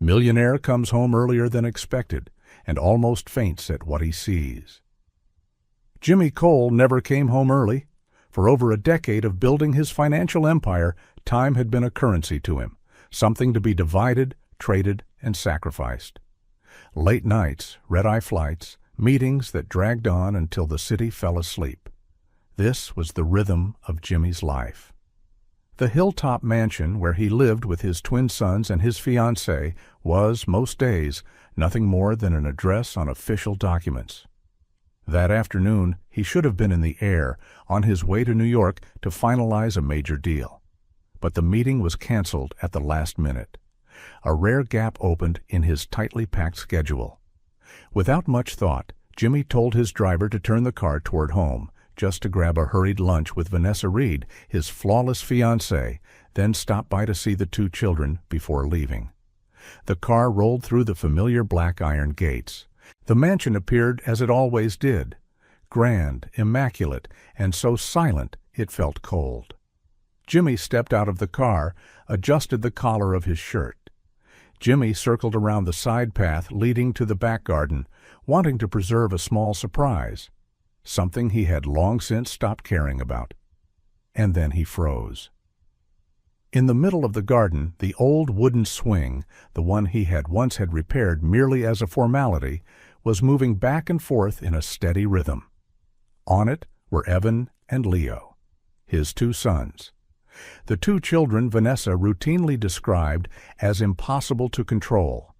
Millionaire comes home earlier than expected and almost faints at what he sees. Jimmy Cole never came home early. For over a decade of building his financial empire, time had been a currency to him, something to be divided, traded, and sacrificed. Late nights, red-eye flights, meetings that dragged on until the city fell asleep. This was the rhythm of Jimmy's life. The hilltop mansion where he lived with his twin sons and his fiancée was, most days, nothing more than an address on official documents. That afternoon, he should have been in the air, on his way to New York to finalize a major deal. But the meeting was canceled at the last minute. A rare gap opened in his tightly packed schedule. Without much thought, Jimmy told his driver to turn the car toward home, just to grab a hurried lunch with Vanessa Reed, his flawless fiancée, then stop by to see the two children before leaving. The car rolled through the familiar black iron gates. The mansion appeared as it always did, grand, immaculate, and so silent it felt cold. Jimmy stepped out of the car, adjusted the collar of his shirt. Jimmy circled around the side path leading to the back garden, wanting to preserve a small surprise, something he had long since stopped caring about. And then he froze. In the middle of the garden, the old wooden swing, the one he had once had repaired merely as a formality, was moving back and forth in a steady rhythm. On it were Evan and Leo, his two sons. The two children Vanessa routinely described as impossible to control,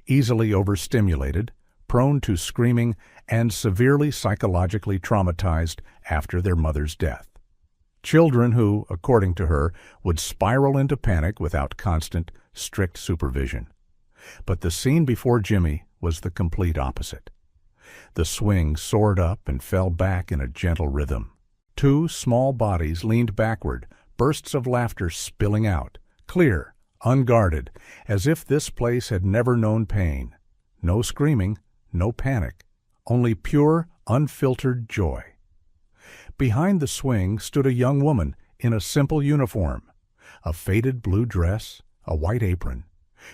easily overstimulated, prone to screaming, and severely psychologically traumatized after their mother's death. Children who, according to her, would spiral into panic without constant, strict supervision. But the scene before Jimmy was the complete opposite. The swing soared up and fell back in a gentle rhythm. Two small bodies leaned backward, bursts of laughter spilling out, clear, unguarded, as if this place had never known pain. No screaming, no panic, only pure, unfiltered joy. Behind the swing stood a young woman in a simple uniform, a faded blue dress, a white apron.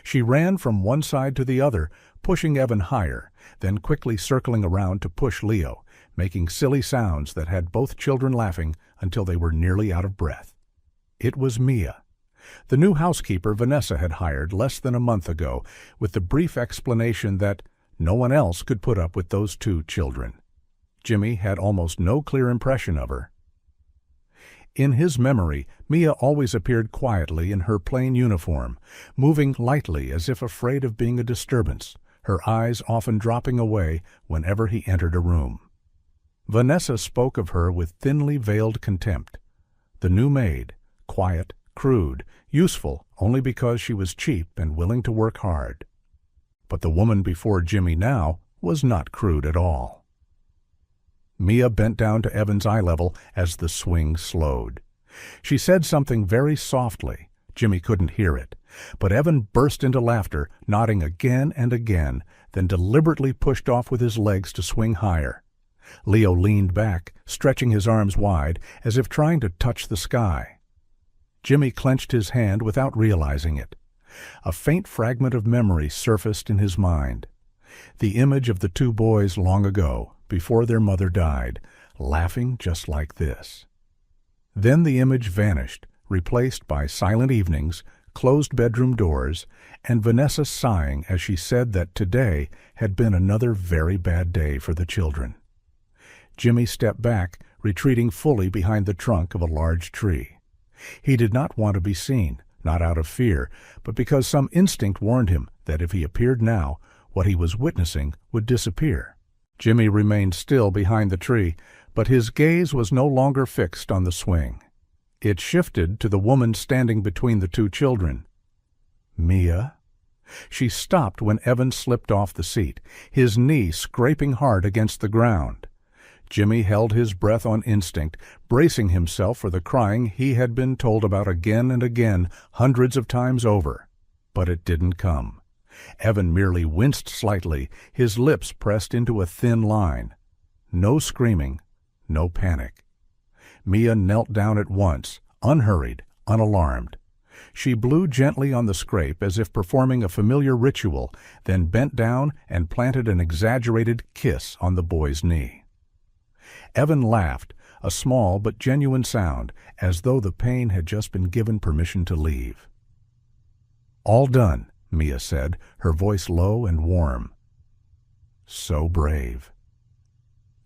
She ran from one side to the other, pushing Evan higher, then quickly circling around to push Leo, making silly sounds that had both children laughing until they were nearly out of breath. It was Mia, the new housekeeper Vanessa had hired less than a month ago, with the brief explanation that no one else could put up with those two children. Jimmy had almost no clear impression of her. In his memory, Mia always appeared quietly in her plain uniform, moving lightly as if afraid of being a disturbance, her eyes often dropping away whenever he entered a room. Vanessa spoke of her with thinly veiled contempt. The new maid, quiet, crude, useful only because she was cheap and willing to work hard. But the woman before Jimmy now was not crude at all. Mia bent down to Evan's eye level as the swing slowed. She said something very softly. Jimmy couldn't hear it, but Evan burst into laughter, nodding again and again, then deliberately pushed off with his legs to swing higher. Leo leaned back, stretching his arms wide, as if trying to touch the sky. Jimmy clenched his hand without realizing it. A faint fragment of memory surfaced in his mind. The image of the two boys long ago, before their mother died, laughing just like this. Then the image vanished, replaced by silent evenings, closed bedroom doors, and Vanessa sighing as she said that today had been another very bad day for the children. Jimmy stepped back, retreating fully behind the trunk of a large tree. He did not want to be seen, not out of fear, but because some instinct warned him that if he appeared now, what he was witnessing would disappear. Jimmy remained still behind the tree, but his gaze was no longer fixed on the swing. It shifted to the woman standing between the two children. Mia? She stopped when Evan slipped off the seat, his knee scraping hard against the ground. Jimmy held his breath on instinct, bracing himself for the crying he had been told about again and again, hundreds of times over. But it didn't come. Evan merely winced slightly, his lips pressed into a thin line. No screaming, no panic. Mia knelt down at once, unhurried, unalarmed. She blew gently on the scrape as if performing a familiar ritual, then bent down and planted an exaggerated kiss on the boy's knee. Evan laughed, a small but genuine sound, as though the pain had just been given permission to leave. "All done," Mia said, her voice low and warm. "So brave."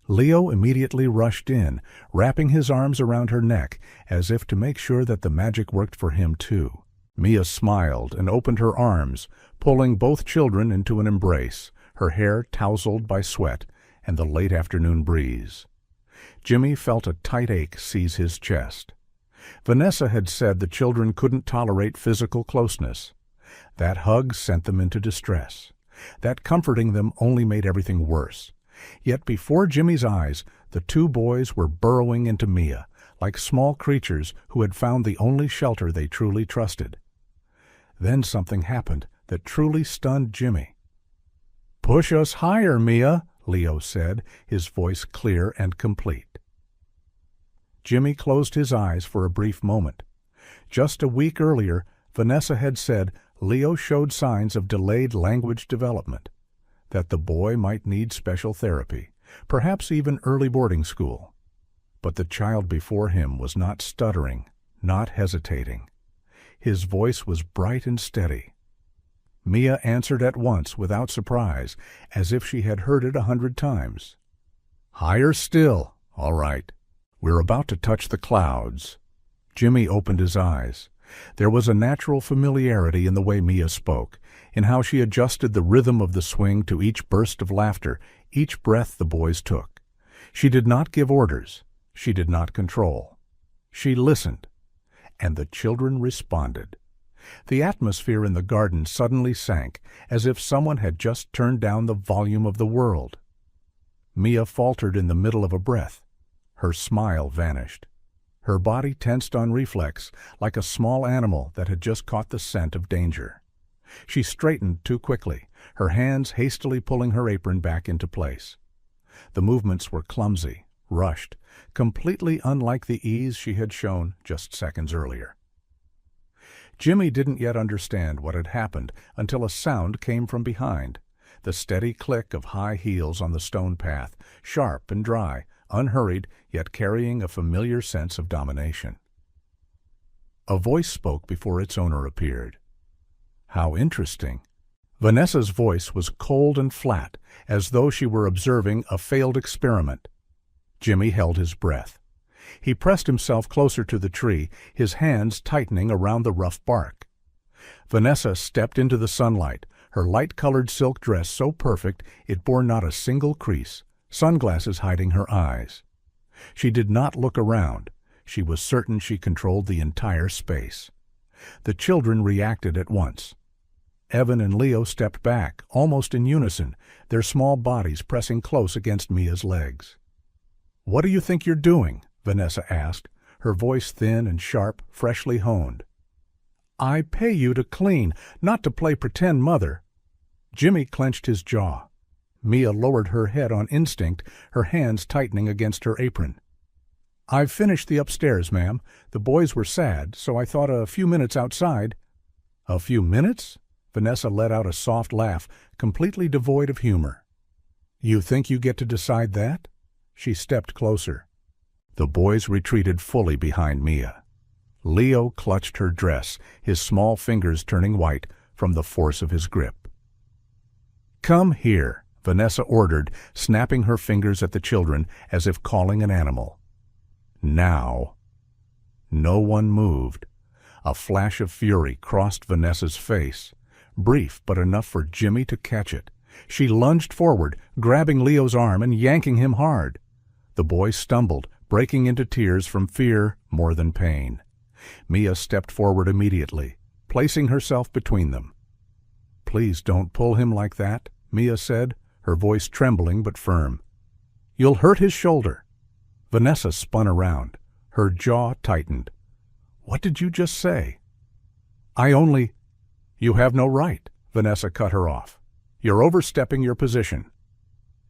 Leo immediately rushed in, wrapping his arms around her neck, as if to make sure that the magic worked for him too. Mia smiled and opened her arms, pulling both children into an embrace, her hair tousled by sweat and the late afternoon breeze. Jimmy felt a tight ache seize his chest. Vanessa had said the children couldn't tolerate physical closeness. That hug sent them into distress. That comforting them only made everything worse. Yet before Jimmy's eyes, the two boys were burrowing into Mia, like small creatures who had found the only shelter they truly trusted. Then something happened that truly stunned Jimmy. "Push us higher, Mia," Leo said, his voice clear and complete. Jimmy closed his eyes for a brief moment. Just a week earlier, Vanessa had said Leo showed signs of delayed language development, that the boy might need special therapy, perhaps even early boarding school. But the child before him was not stuttering, not hesitating. His voice was bright and steady. Mia answered at once without surprise, as if she had heard it 100 times. "Higher still. All right. We're about to touch the clouds." Jimmy opened his eyes. There was a natural familiarity in the way Mia spoke, in how she adjusted the rhythm of the swing to each burst of laughter, each breath the boys took. She did not give orders. She did not control. She listened, and the children responded. The atmosphere in the garden suddenly sank, as if someone had just turned down the volume of the world. Mia faltered in the middle of a breath. Her smile vanished. Her body tensed on reflex, like a small animal that had just caught the scent of danger. She straightened too quickly, her hands hastily pulling her apron back into place. The movements were clumsy, rushed, completely unlike the ease she had shown just seconds earlier. Jimmy didn't yet understand what had happened until a sound came from behind, the steady click of high heels on the stone path, sharp and dry, unhurried, yet carrying a familiar sense of domination. A voice spoke before its owner appeared. How interesting. Vanessa's voice was cold and flat, as though she were observing a failed experiment. Jimmy held his breath. He pressed himself closer to the tree, his hands tightening around the rough bark. Vanessa stepped into the sunlight, her light-colored silk dress so perfect it bore not a single crease, sunglasses hiding her eyes. She did not look around. She was certain she controlled the entire space. The children reacted at once. Evan and Leo stepped back, almost in unison, their small bodies pressing close against Mia's legs. "What do you think you're doing?" Vanessa asked, her voice thin and sharp, freshly honed. "I pay you to clean, not to play pretend mother." Jimmy clenched his jaw. Mia lowered her head on instinct, her hands tightening against her apron. "I've finished the upstairs, ma'am. The boys were sad, so I thought a few minutes outside." "A few minutes?" Vanessa let out a soft laugh, completely devoid of humor. "You think you get to decide that?" She stepped closer. The boys retreated fully behind Mia. Leo clutched her dress, his small fingers turning white from the force of his grip. "Come here," Vanessa ordered, snapping her fingers at the children as if calling an animal. "Now." No one moved. A flash of fury crossed Vanessa's face, brief but enough for Jimmy to catch it. She lunged forward, grabbing Leo's arm and yanking him hard. The boy stumbled, breaking into tears from fear more than pain. Mia stepped forward immediately, placing herself between them. "Please don't pull him like that," Mia said, her voice trembling but firm. "You'll hurt his shoulder." Vanessa spun around. Her jaw tightened. "What did you just say?" "You have no right," Vanessa cut her off. "You're overstepping your position."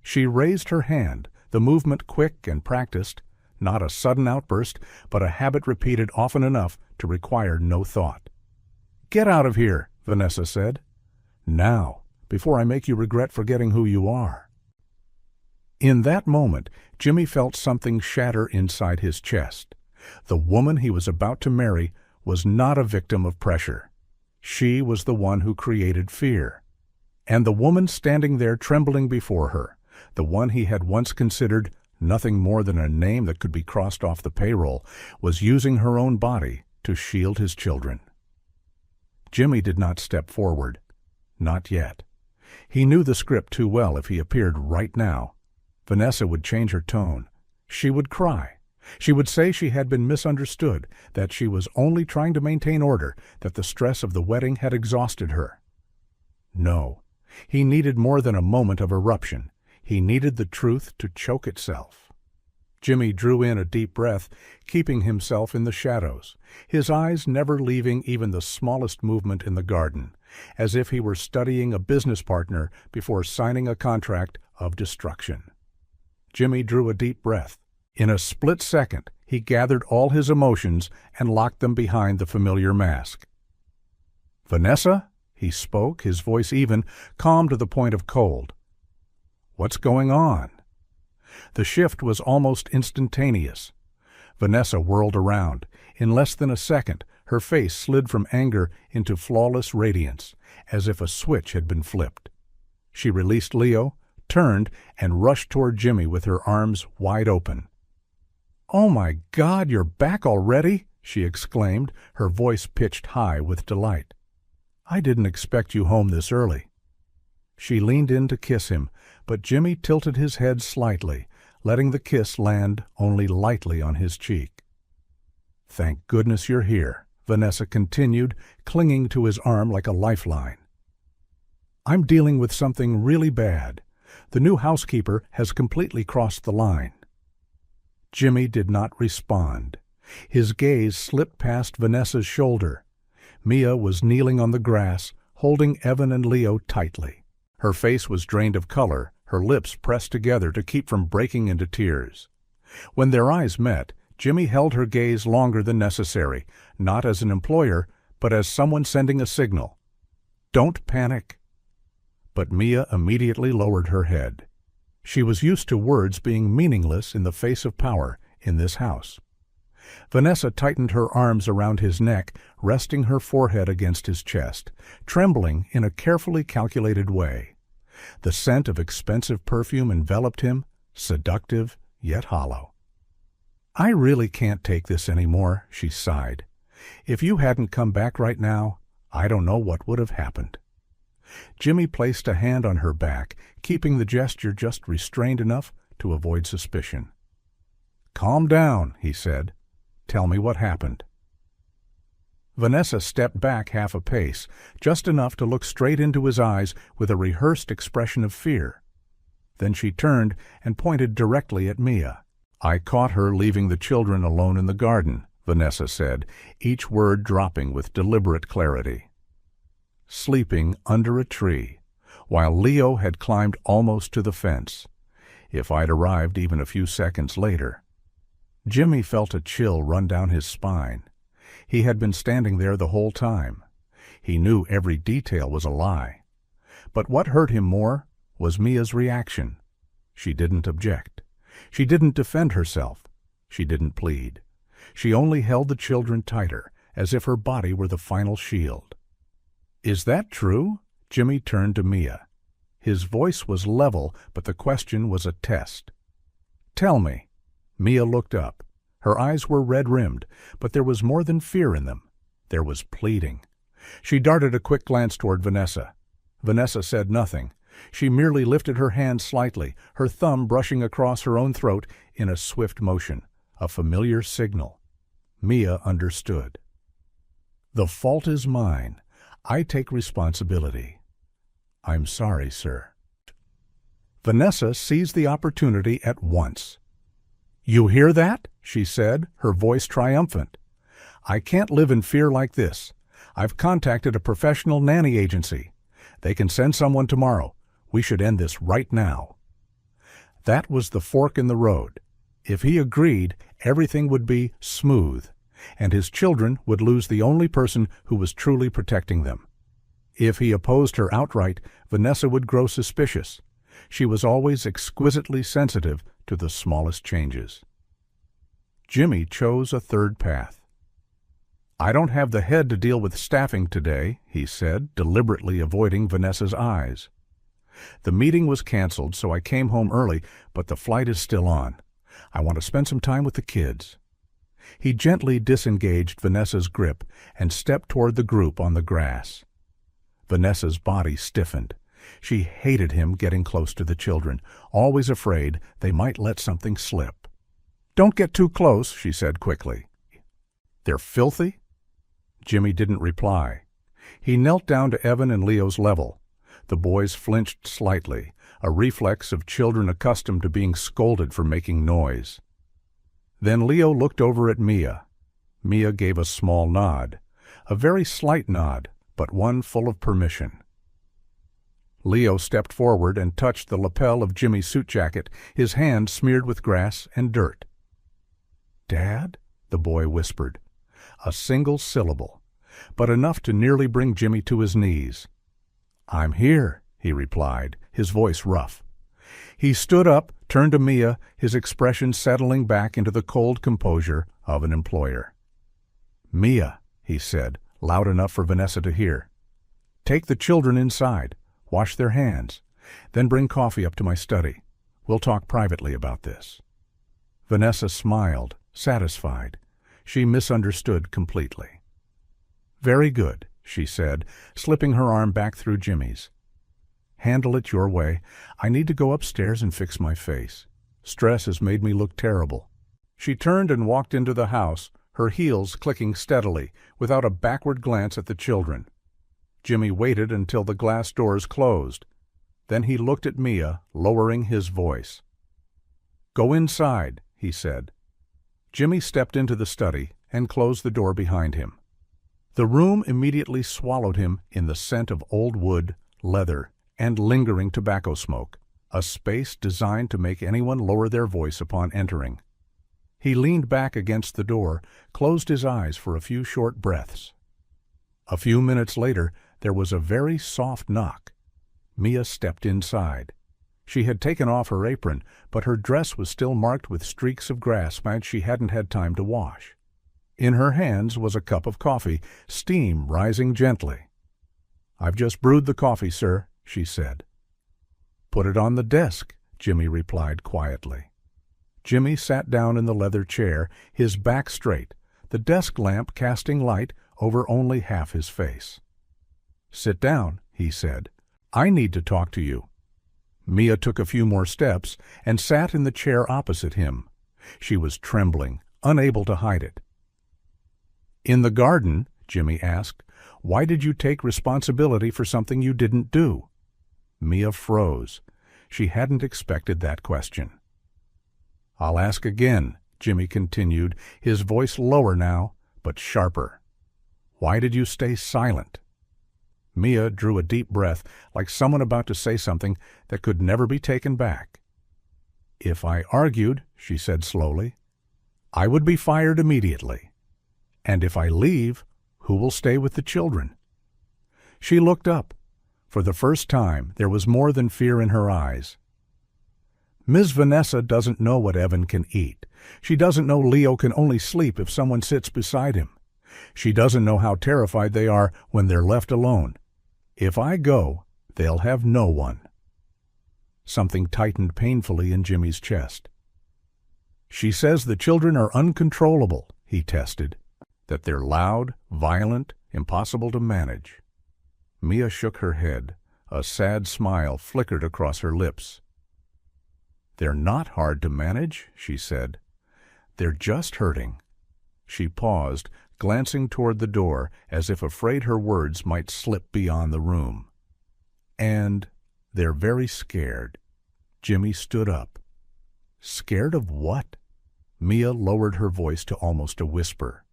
She raised her hand, the movement quick and practiced, not a sudden outburst, but a habit repeated often enough to require no thought. "Get out of here," Vanessa said. "Now, before I make you regret forgetting who you are." In that moment, Jimmy felt something shatter inside his chest. The woman he was about to marry was not a victim of pressure. She was the one who created fear. And the woman standing there trembling before her, the one he had once considered nothing more than a name that could be crossed off the payroll, was using her own body to shield his children. Jimmy did not step forward. Not yet. He knew the script too well. If he appeared right now, Vanessa would change her tone. She would cry. She would say she had been misunderstood, that she was only trying to maintain order, that the stress of the wedding had exhausted her. No, he needed more than a moment of eruption. He needed the truth to choke itself. Jimmy drew in a deep breath, keeping himself in the shadows, his eyes never leaving even the smallest movement in the garden, as if he were studying a business partner before signing a contract of destruction. Jimmy drew a deep breath. In a split second, he gathered all his emotions and locked them behind the familiar mask. "Vanessa?" he spoke, his voice even, calm to the point of cold. "What's going on?" The shift was almost instantaneous. Vanessa whirled around. In less than a second, her face slid from anger into flawless radiance, as if a switch had been flipped. She released Leo, turned, and rushed toward Jimmy with her arms wide open. "Oh my God, you're back already?" she exclaimed, her voice pitched high with delight. "I didn't expect you home this early." She leaned in to kiss him, but Jimmy tilted his head slightly, letting the kiss land only lightly on his cheek. "Thank goodness you're here," Vanessa continued, clinging to his arm like a lifeline. "I'm dealing with something really bad. The new housekeeper has completely crossed the line." Jimmy did not respond. His gaze slipped past Vanessa's shoulder. Mia was kneeling on the grass, holding Evan and Leo tightly. Her face was drained of color, her lips pressed together to keep from breaking into tears. When their eyes met, Jimmy held her gaze longer than necessary, not as an employer, but as someone sending a signal. "Don't panic." But Mia immediately lowered her head. She was used to words being meaningless in the face of power in this house. Vanessa tightened her arms around his neck, resting her forehead against his chest, trembling in a carefully calculated way. The scent of expensive perfume enveloped him, seductive yet hollow. "I really can't take this anymore," she sighed. "If you hadn't come back right now, I don't know what would have happened." Jimmy placed a hand on her back, keeping the gesture just restrained enough to avoid suspicion. "Calm down," he said. "Tell me what happened." Vanessa stepped back half a pace, just enough to look straight into his eyes with a rehearsed expression of fear. Then she turned and pointed directly at Mia. "I caught her leaving the children alone in the garden," Vanessa said, each word dropping with deliberate clarity. "Sleeping under a tree, while Leo had climbed almost to the fence. If I'd arrived even a few seconds later." Jimmy felt a chill run down his spine. He had been standing there the whole time. He knew every detail was a lie. But what hurt him more was Mia's reaction. She didn't object. She didn't defend herself. She didn't plead. She only held the children tighter, as if her body were the final shield. "Is that true?" Jimmy turned to Mia. His voice was level, but the question was a test. "Tell me." Mia looked up. Her eyes were red-rimmed, but there was more than fear in them. There was pleading. She darted a quick glance toward Vanessa. Vanessa said nothing. She merely lifted her hand slightly, her thumb brushing across her own throat in a swift motion, a familiar signal. Mia understood. "The fault is mine. I take responsibility." "I'm sorry, sir." Vanessa seized the opportunity at once. "You hear that?" she said, her voice triumphant. "I can't live in fear like this. I've contacted a professional nanny agency. They can send someone tomorrow. We should end this right now." That was the fork in the road. If he agreed, everything would be smooth. and his children would lose the only person who was truly protecting them. If he opposed her outright, Vanessa would grow suspicious. She was always exquisitely sensitive to the smallest changes. Jimmy chose a third path. "I don't have the head to deal with staffing today," he said, deliberately avoiding Vanessa's eyes. "The meeting was canceled, so I came home early, but the flight is still on. I want to spend some time with the kids." He gently disengaged Vanessa's grip and stepped toward the group on the grass. Vanessa's body stiffened. She hated him getting close to the children, always afraid they might let something slip. "Don't get too close," she said quickly. "They're filthy?" Jimmy didn't reply. He knelt down to Evan and Leo's level. The boys flinched slightly, a reflex of children accustomed to being scolded for making noise. Then Leo looked over at Mia. Mia gave a small nod, a very slight nod, but one full of permission. Leo stepped forward and touched the lapel of Jimmy's suit jacket, his hand smeared with grass and dirt. "Dad?" the boy whispered. A single syllable, but enough to nearly bring Jimmy to his knees. "I'm here," he replied, his voice rough. He stood up, turned to Mia, his expression settling back into the cold composure of an employer. "Mia," he said, loud enough for Vanessa to hear. "Take the children inside, wash their hands, then bring coffee up to my study. We'll talk privately about this." Vanessa smiled, satisfied. She misunderstood completely. "Very good," she said, slipping her arm back through Jimmy's. "Handle it your way. I need to go upstairs and fix my face. Stress has made me look terrible." She turned and walked into the house, her heels clicking steadily, without a backward glance at the children. Jimmy waited until the glass doors closed. Then he looked at Mia, lowering his voice. "Go inside," he said. Jimmy stepped into the study and closed the door behind him. The room immediately swallowed him in the scent of old wood, leather, and lingering tobacco smoke, a space designed to make anyone lower their voice upon entering. He leaned back against the door, closed his eyes for a few short breaths. A few minutes later, there was a very soft knock. Mia stepped inside. She had taken off her apron, but her dress was still marked with streaks of grass and she hadn't had time to wash. In her hands was a cup of coffee, steam rising gently. "I've just brewed the coffee, sir," she said. "Put it on the desk," Jimmy replied quietly. Jimmy sat down in the leather chair, his back straight, the desk lamp casting light over only half his face. "Sit down," he said. "I need to talk to you." Mia took a few more steps and sat in the chair opposite him. She was trembling, unable to hide it. "In the garden," Jimmy asked, "why did you take responsibility for something you didn't do?" Mia froze. She hadn't expected that question. "I'll ask again," Jimmy continued, his voice lower now, but sharper. "Why did you stay silent?" Mia drew a deep breath, like someone about to say something that could never be taken back. "If I argued," she said slowly, "I would be fired immediately. And if I leave, who will stay with the children?" She looked up. For the first time, there was more than fear in her eyes. "Ms. Vanessa doesn't know what Evan can eat. She doesn't know Leo can only sleep if someone sits beside him. She doesn't know how terrified they are when they're left alone. If I go, they'll have no one." Something tightened painfully in Jimmy's chest. "She says the children are uncontrollable," he tested, "that they're loud, violent, impossible to manage." Mia shook her head. A sad smile flickered across her lips. "They're not hard to manage," she said. "They're just hurting." She paused, glancing toward the door as if afraid her words might slip beyond the room. "And they're very scared." Jimmy stood up. "Scared of what?" Mia lowered her voice to almost a whisper.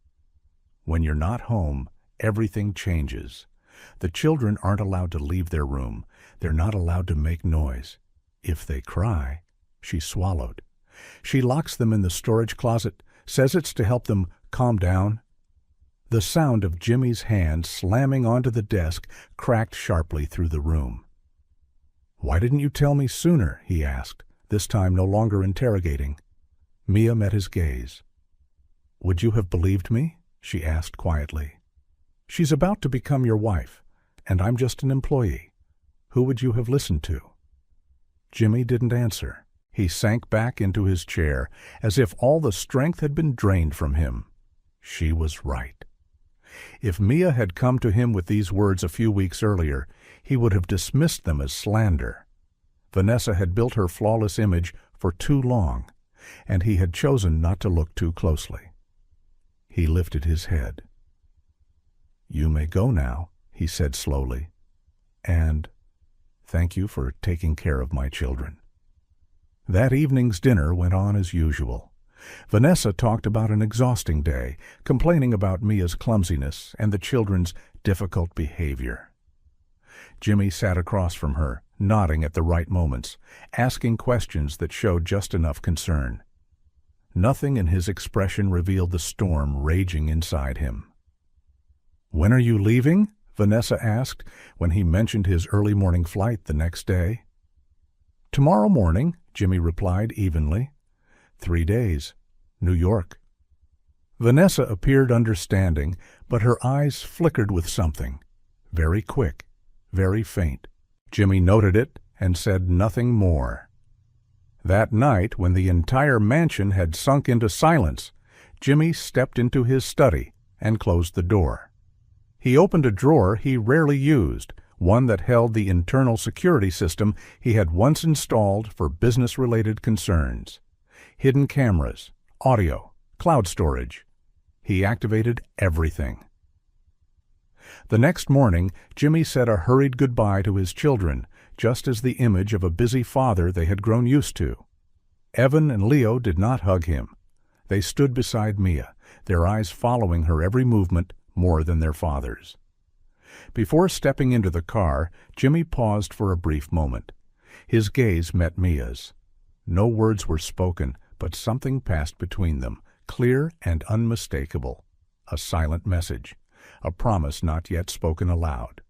"When you're not home, everything changes. The children aren't allowed to leave their room. They're not allowed to make noise. If they cry," she swallowed. "She locks them in the storage closet, says it's to help them calm down." The sound of Jimmy's hand slamming onto the desk cracked sharply through the room. "Why didn't you tell me sooner?" he asked, this time no longer interrogating. Mia met his gaze. "Would you have believed me?" she asked quietly. "She's about to become your wife, and I'm just an employee. Who would you have listened to?" Jimmy didn't answer. He sank back into his chair, as if all the strength had been drained from him. She was right. If Mia had come to him with these words a few weeks earlier, he would have dismissed them as slander. Vanessa had built her flawless image for too long, and he had chosen not to look too closely. He lifted his head. "You may go now," he said slowly, "and thank you for taking care of my children." That evening's dinner went on as usual. Vanessa talked about an exhausting day, complaining about Mia's clumsiness and the children's difficult behavior. Jimmy sat across from her, nodding at the right moments, asking questions that showed just enough concern. Nothing in his expression revealed the storm raging inside him. "When are you leaving?" Vanessa asked when he mentioned his early morning flight the next day. "Tomorrow morning," Jimmy replied evenly. 3 days. New York." Vanessa appeared understanding, but her eyes flickered with something. Very quick, very faint. Jimmy noted it and said nothing more. That night, when the entire mansion had sunk into silence, Jimmy stepped into his study and closed the door. He opened a drawer he rarely used, one that held the internal security system he had once installed for business-related concerns. Hidden cameras, audio, cloud storage. He activated everything. The next morning, Jimmy said a hurried goodbye to his children, just as the image of a busy father they had grown used to. Evan and Leo did not hug him. They stood beside Mia, their eyes following her every movement more than their father's. Before stepping into the car, Jimmy paused for a brief moment. His gaze met Mia's. No words were spoken, but something passed between them, clear and unmistakable. A silent message, a promise not yet spoken aloud.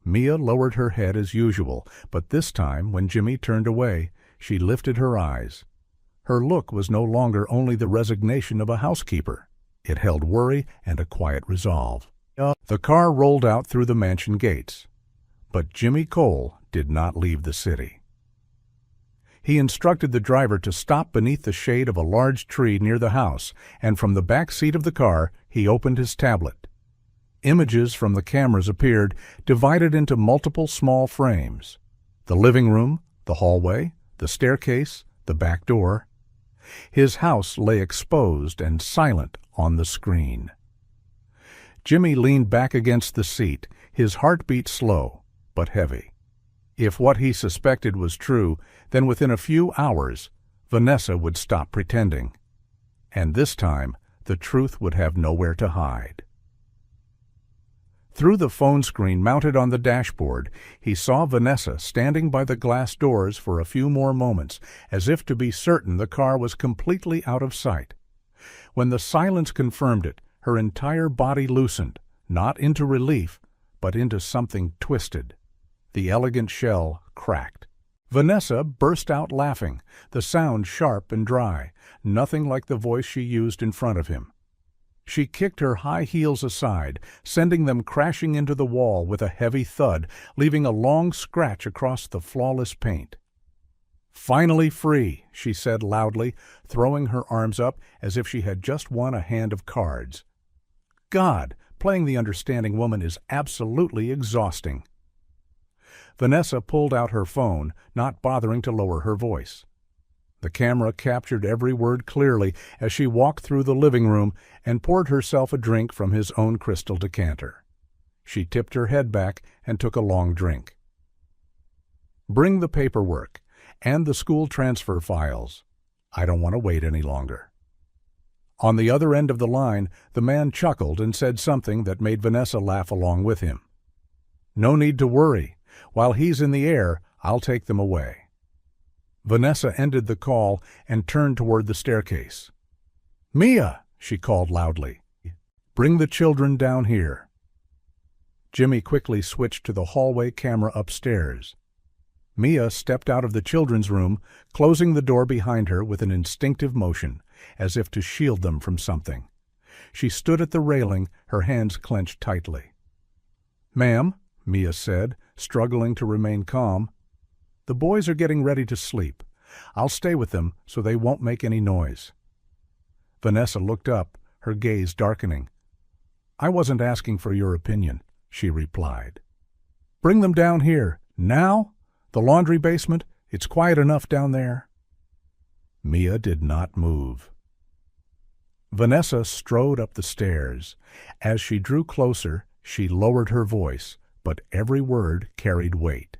Mia lowered her head as usual, but this time, when Jimmy turned away, she lifted her eyes. Her look was no longer only the resignation of a housekeeper. It held worry and a quiet resolve. The car rolled out through the mansion gates, but Jimmy Cole did not leave the city. He instructed the driver to stop beneath the shade of a large tree near the house, and from the back seat of the car he opened his tablet. Images from the cameras appeared, divided into multiple small frames. The living room, the hallway, the staircase, the back door. His house lay exposed and silent on the screen. Jimmy leaned back against the seat, his heartbeat slow, but heavy. If what he suspected was true, then within a few hours, Vanessa would stop pretending. And this time, the truth would have nowhere to hide. Through the phone screen mounted on the dashboard, he saw Vanessa standing by the glass doors for a few more moments, as if to be certain the car was completely out of sight. When the silence confirmed it, her entire body loosened, not into relief, but into something twisted. The elegant shell cracked. Vanessa burst out laughing, the sound sharp and dry, nothing like the voice she used in front of him. She kicked her high heels aside, sending them crashing into the wall with a heavy thud, leaving a long scratch across the flawless paint. "Finally free," she said loudly, throwing her arms up as if she had just won a hand of cards. God, playing the understanding woman is absolutely exhausting. Vanessa pulled out her phone, not bothering to lower her voice. The camera captured every word clearly as she walked through the living room and poured herself a drink from his own crystal decanter. She tipped her head back and took a long drink. "Bring the paperwork and the school transfer files. I don't want to wait any longer." On the other end of the line, the man chuckled and said something that made Vanessa laugh along with him. "No need to worry. While he's in the air, I'll take them away." Vanessa ended the call and turned toward the staircase. "Mia!" she called loudly. "Bring the children down here." Jimmy quickly switched to the hallway camera upstairs. Mia stepped out of the children's room, closing the door behind her with an instinctive motion, as if to shield them from something. She stood at the railing, her hands clenched tightly. "Ma'am," Mia said, struggling to remain calm, "the boys are getting ready to sleep. I'll stay with them so they won't make any noise." Vanessa looked up, her gaze darkening. "I wasn't asking for your opinion," she replied. "Bring them down here, now? The laundry basement, it's quiet enough down there." Mia did not move. Vanessa strode up the stairs. As she drew closer, she lowered her voice, but every word carried weight.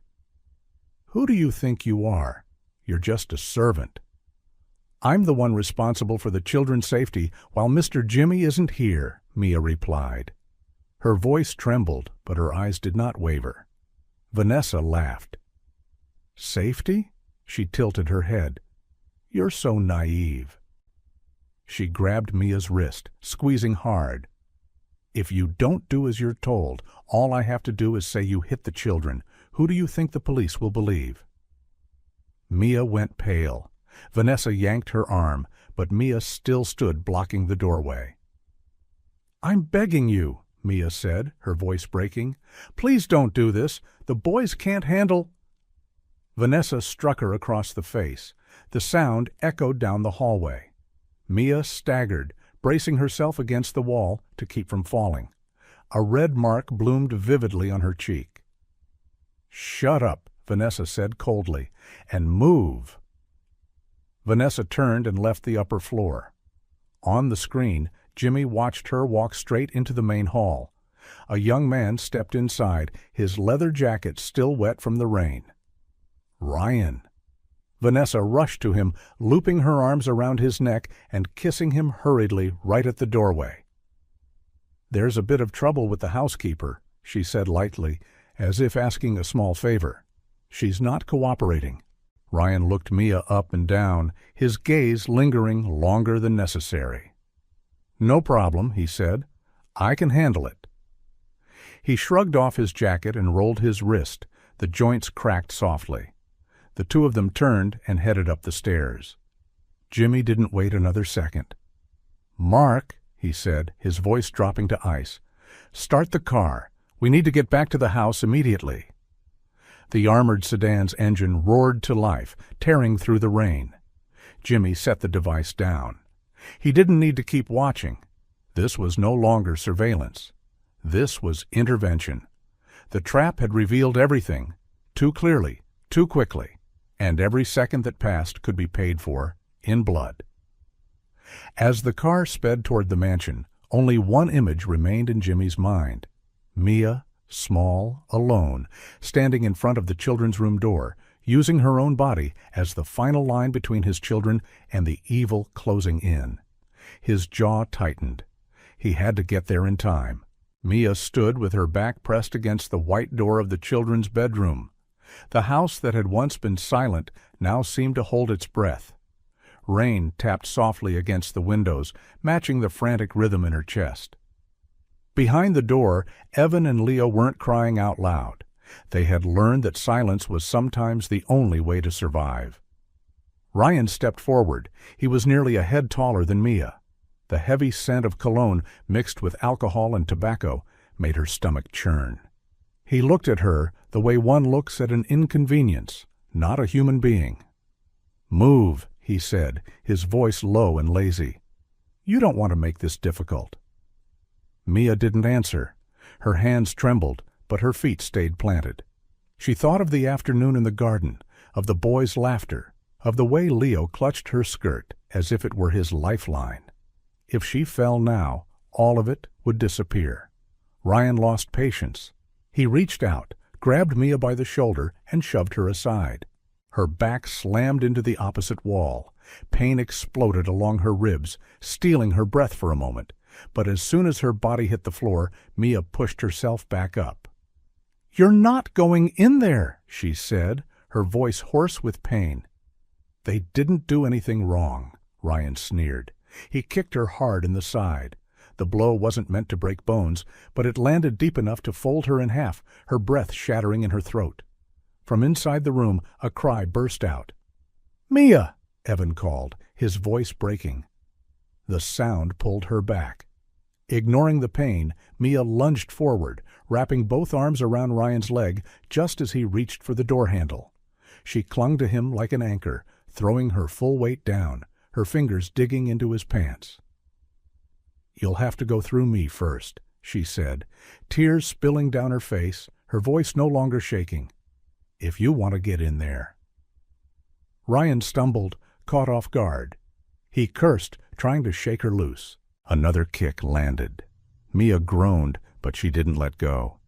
"Who do you think you are? You're just a servant. I'm the one responsible for the children's safety while Mr. Jimmy isn't here," Mia replied. Her voice trembled, but her eyes did not waver. Vanessa laughed. "Safety?" She tilted her head. "You're so naive." She grabbed Mia's wrist, squeezing hard. "If you don't do as you're told, all I have to do is say you hit the children. Who do you think the police will believe?" Mia went pale. Vanessa yanked her arm, but Mia still stood blocking the doorway. "I'm begging you," Mia said, her voice breaking. "Please don't do this. The boys can't handle—" Vanessa struck her across the face. The sound echoed down the hallway. Mia staggered, bracing herself against the wall to keep from falling. A red mark bloomed vividly on her cheek. "Shut up," Vanessa said coldly, "and move." Vanessa turned and left the upper floor. On the screen, Jimmy watched her walk straight into the main hall. A young man stepped inside, his leather jacket still wet from the rain. "Ryan." Vanessa rushed to him, looping her arms around his neck and kissing him hurriedly right at the doorway. "There's a bit of trouble with the housekeeper," she said lightly, as if asking a small favor. "She's not cooperating." Ryan looked Mia up and down, his gaze lingering longer than necessary. "No problem," he said. "I can handle it." He shrugged off his jacket and rolled his wrist. The joints cracked softly. The two of them turned and headed up the stairs. Jimmy didn't wait another second. "Mark," he said, his voice dropping to ice, "start the car. We need to get back to the house immediately." The armored sedan's engine roared to life, tearing through the rain. Jimmy set the device down. He didn't need to keep watching. This was no longer surveillance. This was intervention. The trap had revealed everything, too clearly, too quickly, and every second that passed could be paid for in blood. As the car sped toward the mansion, only one image remained in Jimmy's mind. Mia, small, alone, standing in front of the children's room door, using her own body as the final line between his children and the evil closing in. His jaw tightened. He had to get there in time. Mia stood with her back pressed against the white door of the children's bedroom. The house that had once been silent now seemed to hold its breath. Rain tapped softly against the windows, matching the frantic rhythm in her chest. Behind the door, Evan and Leo weren't crying out loud. They had learned that silence was sometimes the only way to survive. Ryan stepped forward. He was nearly a head taller than Mia. The heavy scent of cologne mixed with alcohol and tobacco made her stomach churn. He looked at her the way one looks at an inconvenience, not a human being. "Move," he said, his voice low and lazy. "You don't want to make this difficult." Mia didn't answer. Her hands trembled, but her feet stayed planted. She thought of the afternoon in the garden, of the boys' laughter, of the way Leo clutched her skirt as if it were his lifeline. If she fell now, all of it would disappear. Ryan lost patience. He reached out, grabbed Mia by the shoulder, and shoved her aside. Her back slammed into the opposite wall. Pain exploded along her ribs, stealing her breath for a moment. But as soon as her body hit the floor, Mia pushed herself back up. "You're not going in there," she said, her voice hoarse with pain. "They didn't do anything wrong," Ryan sneered. He kicked her hard in the side. The blow wasn't meant to break bones, but it landed deep enough to fold her in half, her breath shattering in her throat. From inside the room, a cry burst out. "Mia!" Evan called, his voice breaking. The sound pulled her back. Ignoring the pain, Mia lunged forward, wrapping both arms around Ryan's leg just as he reached for the door handle. She clung to him like an anchor, throwing her full weight down, her fingers digging into his pants. "You'll have to go through me first," she said, tears spilling down her face, her voice no longer shaking. "If you want to get in there." Ryan stumbled, caught off guard. He cursed, trying to shake her loose. Another kick landed. Mia groaned, but she didn't let go.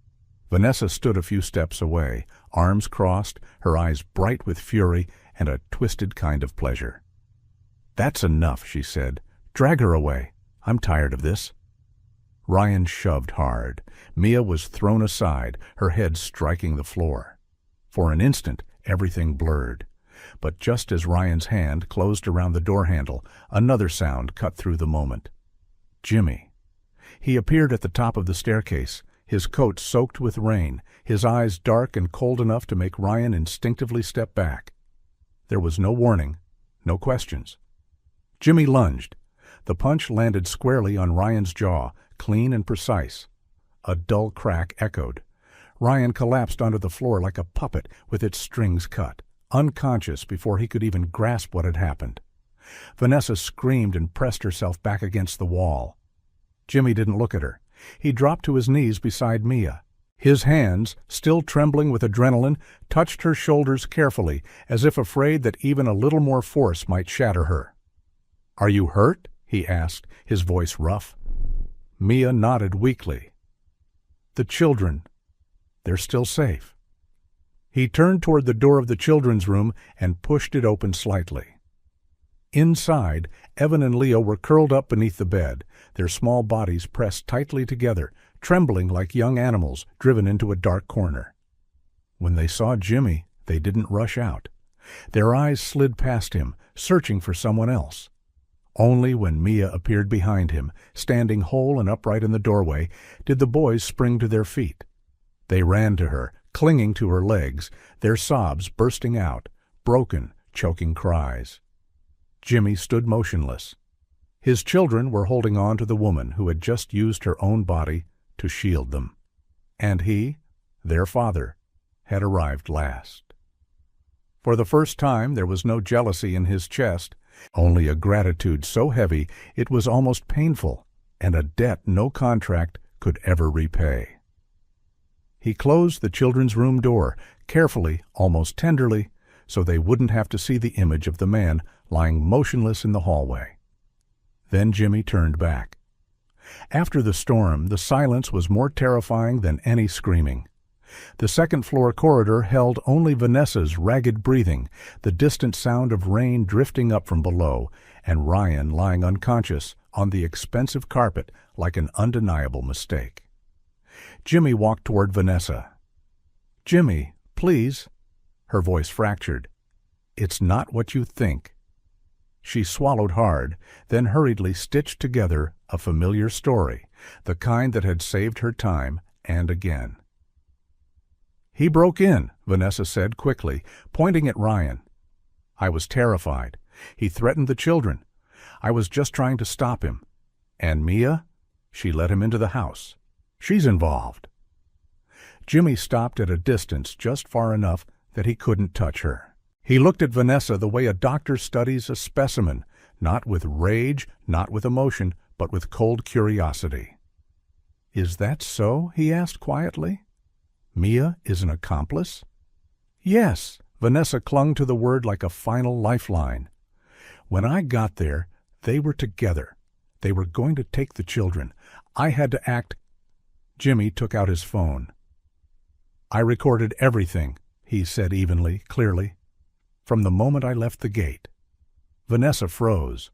Vanessa stood a few steps away, arms crossed, her eyes bright with fury and a twisted kind of pleasure. "That's enough," she said. "Drag her away. I'm tired of this." Ryan shoved hard. Mia was thrown aside, her head striking the floor. For an instant, everything blurred. But just as Ryan's hand closed around the door handle, another sound cut through the moment. Jimmy. He appeared at the top of the staircase, his coat soaked with rain, his eyes dark and cold enough to make Ryan instinctively step back. There was no warning, no questions. Jimmy lunged. The punch landed squarely on Ryan's jaw, clean and precise. A dull crack echoed. Ryan collapsed onto the floor like a puppet with its strings cut, unconscious before he could even grasp what had happened. Vanessa screamed and pressed herself back against the wall. Jimmy didn't look at her. He dropped to his knees beside Mia. His hands, still trembling with adrenaline, touched her shoulders carefully, as if afraid that even a little more force might shatter her. "Are you hurt?" he asked, his voice rough. Mia nodded weakly. "The children, they're still safe." He turned toward the door of the children's room and pushed it open slightly. Inside, Evan and Leo were curled up beneath the bed, their small bodies pressed tightly together, trembling like young animals driven into a dark corner. When they saw Jimmy, they didn't rush out. Their eyes slid past him, searching for someone else. Only when Mia appeared behind him, standing whole and upright in the doorway, did the boys spring to their feet. They ran to her, clinging to her legs, their sobs bursting out, broken, choking cries. Jimmy stood motionless. His children were holding on to the woman who had just used her own body to shield them. And he, their father, had arrived last. For the first time there was no jealousy in his chest, only a gratitude so heavy it was almost painful, and a debt no contract could ever repay. He closed the children's room door, carefully, almost tenderly, so they wouldn't have to see the image of the man lying motionless in the hallway. Then Jimmy turned back. After the storm, the silence was more terrifying than any screaming. The second-floor corridor held only Vanessa's ragged breathing, the distant sound of rain drifting up from below, and Ryan lying unconscious on the expensive carpet like an undeniable mistake. Jimmy walked toward Vanessa. "Jimmy, please." Her voice fractured. "It's not what you think." She swallowed hard, then hurriedly stitched together a familiar story, the kind that had saved her time and again. "He broke in," Vanessa said quickly, pointing at Ryan. "I was terrified. He threatened the children. I was just trying to stop him. And Mia? She let him into the house. She's involved." Jimmy stopped at a distance just far enough that he couldn't touch her. He looked at Vanessa the way a doctor studies a specimen, not with rage, not with emotion, but with cold curiosity. "Is that so?" he asked quietly. "Mia is an accomplice?" "Yes." Vanessa clung to the word like a final lifeline. "When I got there, they were together. They were going to take the children. I had to act." Jimmy took out his phone. "I recorded everything," he said evenly, clearly. "From the moment I left the gate." Vanessa froze.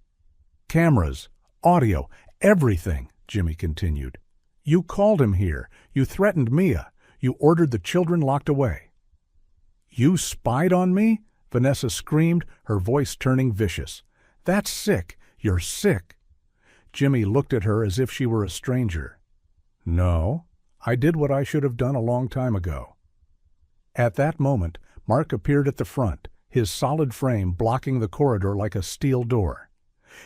"Cameras, audio, everything," Jimmy continued. "You called him here. You threatened Mia. You ordered the children locked away." "You spied on me?" Vanessa screamed, her voice turning vicious. "That's sick. You're sick." Jimmy looked at her as if she were a stranger. "No, I did what I should have done a long time ago." At that moment, Mark appeared at the front, his solid frame blocking the corridor like a steel door.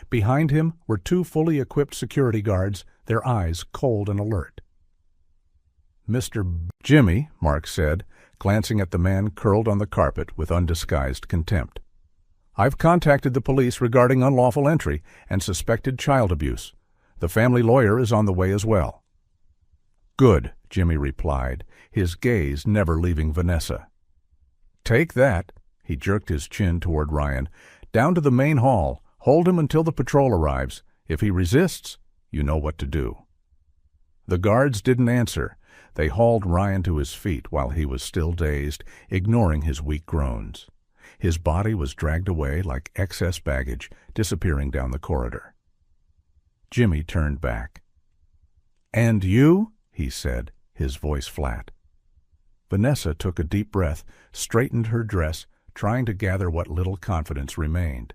Behind him were two fully equipped security guards, their eyes cold and alert. Jimmy, Mark said, glancing at the man curled on the carpet with undisguised contempt. "I've contacted the police regarding unlawful entry and suspected child abuse. The family lawyer is on the way as well." "Good," Jimmy replied, his gaze never leaving Vanessa. "Take that," he jerked his chin toward Ryan, "down to the main hall. Hold him until the patrol arrives. If he resists, you know what to do." The guards didn't answer. They hauled Ryan to his feet while he was still dazed, ignoring his weak groans. His body was dragged away like excess baggage, disappearing down the corridor. Jimmy turned back. "And you?" he said, his voice flat. Vanessa took a deep breath, straightened her dress, trying to gather what little confidence remained.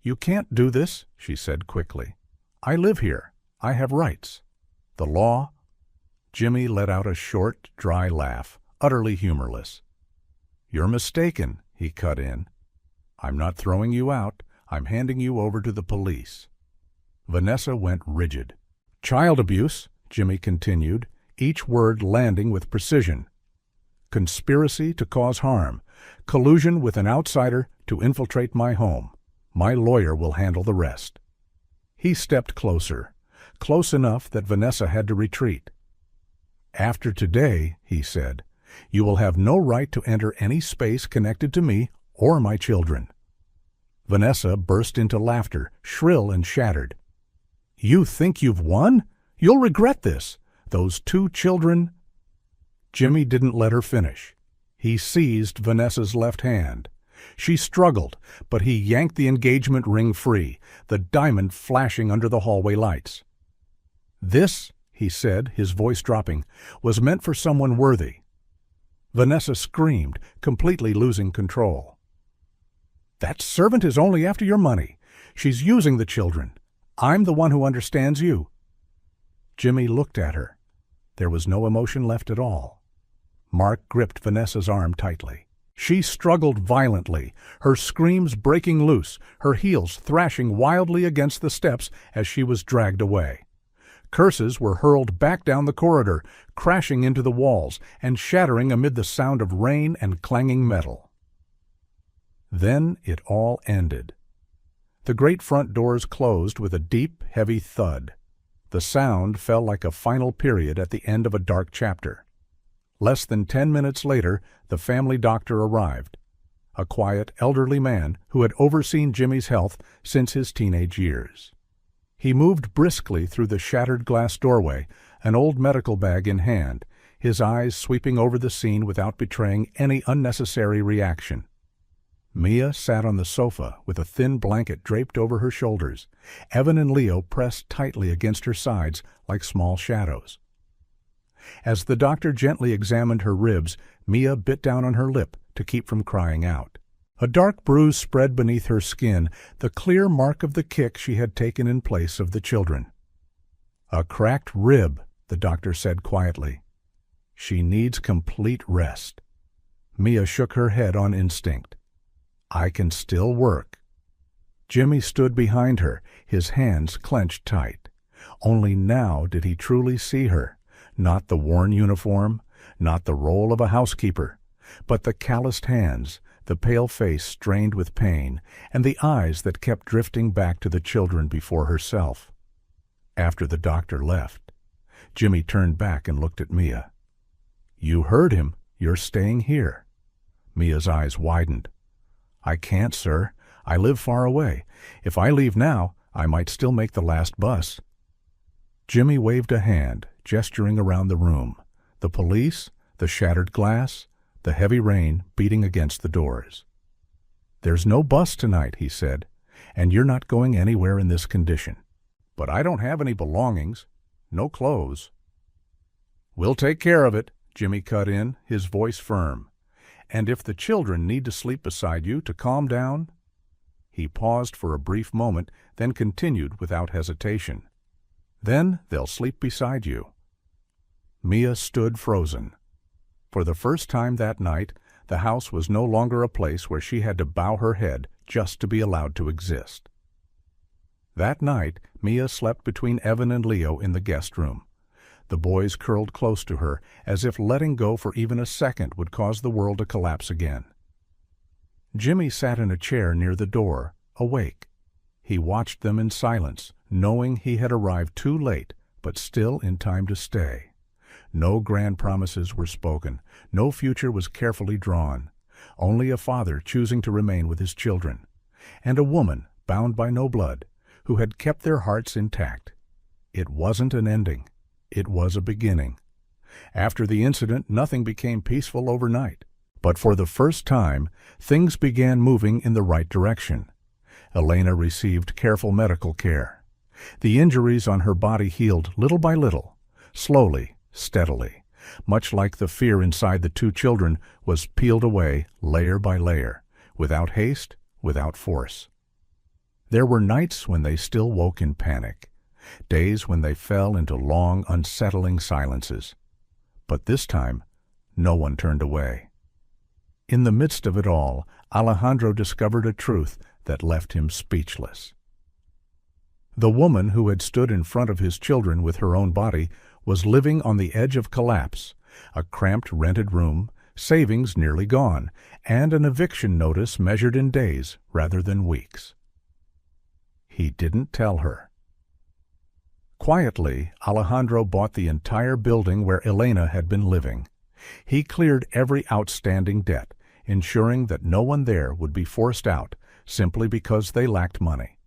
"You can't do this," she said quickly. "I live here. I have rights. The law—" Jimmy let out a short, dry laugh, utterly humorless. "You're mistaken," he cut in. "I'm not throwing you out. I'm handing you over to the police." Vanessa went rigid. "Child abuse," Jimmy continued, each word landing with precision. "Conspiracy to cause harm. Collusion with an outsider to infiltrate my home. My lawyer will handle the rest." He stepped closer, close enough that Vanessa had to retreat. "After today," he said, "you will have no right to enter any space connected to me or my children." Vanessa burst into laughter, shrill and shattered. "You think you've won? You'll regret this. Those two children—" Jimmy didn't let her finish. He seized Vanessa's left hand. She struggled, but he yanked the engagement ring free, the diamond flashing under the hallway lights. "This," he said, his voice dropping, "was meant for someone worthy." Vanessa screamed, completely losing control. "That servant is only after your money. She's using the children. I'm the one who understands you." Jimmy looked at her. There was no emotion left at all. Mark gripped Vanessa's arm tightly. She struggled violently, her screams breaking loose, her heels thrashing wildly against the steps as she was dragged away. Curses were hurled back down the corridor, crashing into the walls and shattering amid the sound of rain and clanging metal. Then it all ended. The great front doors closed with a deep, heavy thud. The sound fell like a final period at the end of a dark chapter. Less than 10 minutes later, the family doctor arrived, a quiet, elderly man who had overseen Jimmy's health since his teenage years. He moved briskly through the shattered glass doorway, an old medical bag in hand, his eyes sweeping over the scene without betraying any unnecessary reaction. Mia sat on the sofa with a thin blanket draped over her shoulders. Evan and Leo pressed tightly against her sides like small shadows. As the doctor gently examined her ribs, Mia bit down on her lip to keep from crying out. A dark bruise spread beneath her skin, the clear mark of the kick she had taken in place of the children. "A cracked rib," the doctor said quietly. "She needs complete rest." Mia shook her head on instinct. "I can still work." Jimmy stood behind her, his hands clenched tight. Only now did he truly see her. Not the worn uniform, not the role of a housekeeper, but the calloused hands, the pale face strained with pain, and the eyes that kept drifting back to the children before herself. After the doctor left, Jimmy turned back and looked at Mia. "You heard him. You're staying here." Mia's eyes widened. "I can't, sir. I live far away. If I leave now, I might still make the last bus." Jimmy waved a hand, gesturing around the room. The police, the shattered glass, the heavy rain beating against the doors. "There's no bus tonight," he said, "and you're not going anywhere in this condition." "But I don't have any belongings. No clothes." "We'll take care of it," Jimmy cut in, his voice firm. "And if the children need to sleep beside you to calm down—" He paused for a brief moment, then continued without hesitation. Then they'll sleep beside you." Mia stood frozen. For the first time that night, the house was no longer a place where she had to bow her head just to be allowed to exist. That night, Mia slept between Evan and Leo in the guest room. The boys curled close to her, as if letting go for even a second would cause the world to collapse again. Jimmy sat in a chair near the door, awake. He watched them in silence, knowing he had arrived too late, but still in time to stay. No grand promises were spoken, no future was carefully drawn, only a father choosing to remain with his children, and a woman, bound by no blood, who had kept their hearts intact. It wasn't an ending. It was a beginning. After the incident, nothing became peaceful overnight. But for the first time, things began moving in the right direction. Elena received careful medical care. The injuries on her body healed little by little, slowly, steadily, much like the fear inside the two children was peeled away layer by layer, without haste, without force. There were nights when they still woke in panic, days when they fell into long, unsettling silences. But this time, no one turned away. In the midst of it all, Alejandro discovered a truth that left him speechless. The woman who had stood in front of his children with her own body was living on the edge of collapse, a cramped rented room, savings nearly gone, and an eviction notice measured in days rather than weeks. He didn't tell her. Quietly, Alejandro bought the entire building where Elena had been living. He cleared every outstanding debt, ensuring that no one there would be forced out simply because they lacked money.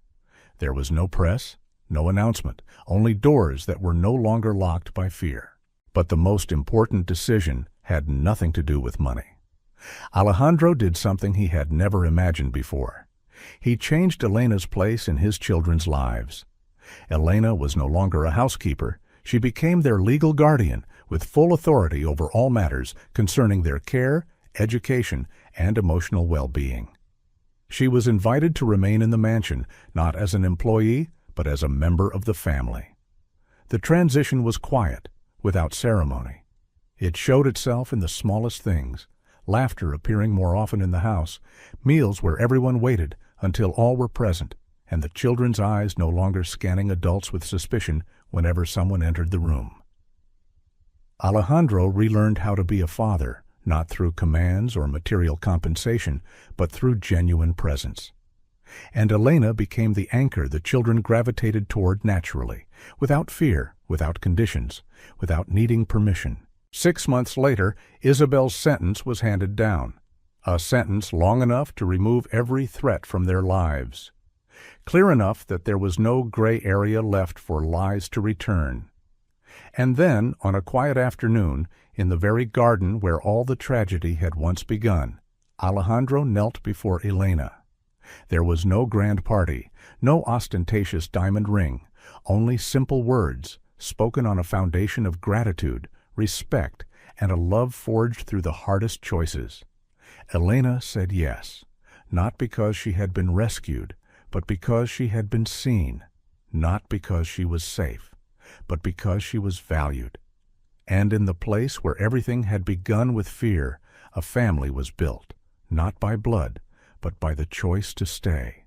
There was no press, no announcement, only doors that were no longer locked by fear. But the most important decision had nothing to do with money. Alejandro did something he had never imagined before. He changed Elena's place in his children's lives. Elena was no longer a housekeeper. She became their legal guardian with full authority over all matters concerning their care, education, and emotional well-being. She was invited to remain in the mansion, not as an employee, but as a member of the family. The transition was quiet, without ceremony. It showed itself in the smallest things, laughter appearing more often in the house, meals where everyone waited until all were present, and the children's eyes no longer scanning adults with suspicion whenever someone entered the room. Alejandro relearned how to be a father, not through commands or material compensation, but through genuine presence. And Elena became the anchor the children gravitated toward naturally, without fear, without conditions, without needing permission. 6 months later, Isabel's sentence was handed down, a sentence long enough to remove every threat from their lives, clear enough that there was no gray area left for lies to return. And then, on a quiet afternoon, in the very garden where all the tragedy had once begun, Alejandro knelt before Elena. There was no grand party, no ostentatious diamond ring, only simple words, spoken on a foundation of gratitude, respect, and a love forged through the hardest choices. Elena said yes, not because she had been rescued, but because she had been seen, not because she was safe, but because she was valued. And in the place where everything had begun with fear, a family was built, not by blood, but by the choice to stay.